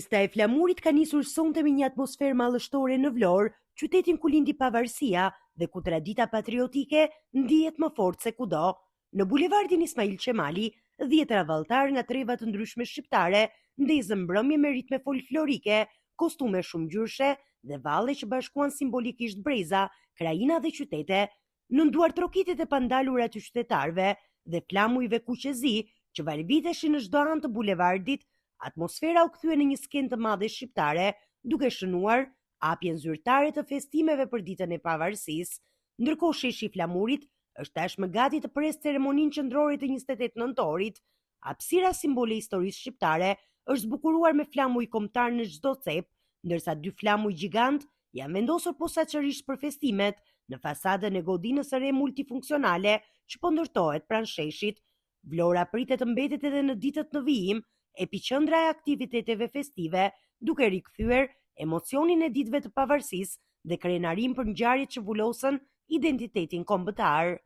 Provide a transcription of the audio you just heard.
Festa e Flamurit ka nisur sonte me një atmosferë mallështore në Vlorë, qytetin ku lindi pavarësia dhe ku tradita patriotike ndihet më fort se kudo. Në bulevardin Ismail Qemali, 10 valltar nga treva të ndryshme shqiptare ndezën mbrëmje me ritme folklorike, kostume shumë ngjyrshe dhe valle që bashkuan simbolikisht breza, krajina dhe qytete. Në nduar trokitet e pandalura të qytetarëve dhe flamujve kuqezi që valviteshin në çdo anë të bulevardit, atmosfera u kthye në një skenë të madhe shqiptare, duke shënuar hapjen zyrtare të festimeve për ditën e pavarësisë. Ndërkohë sheshi i Flamurit është tashmë gati të presë ceremoninë qendrore të 28 nëntorit. Hapësira simbole historisë shqiptare është zbukuruar me flamuj kombëtar në çdo cep, ndërsa 2 flamuj gjigant janë vendosur posaçërisht për festimet në fasadën e godinës së re multifunksionale që po ndërtohet pranë sheshit. Vlora pritet të mbetet edhe në ditët në vijim epiqendra e aktiviteteve festive, duke rikthyer emocionin e ditëve të pavarësisë dhe krenarin për ngjarjet që vullosen identitetin kombëtar.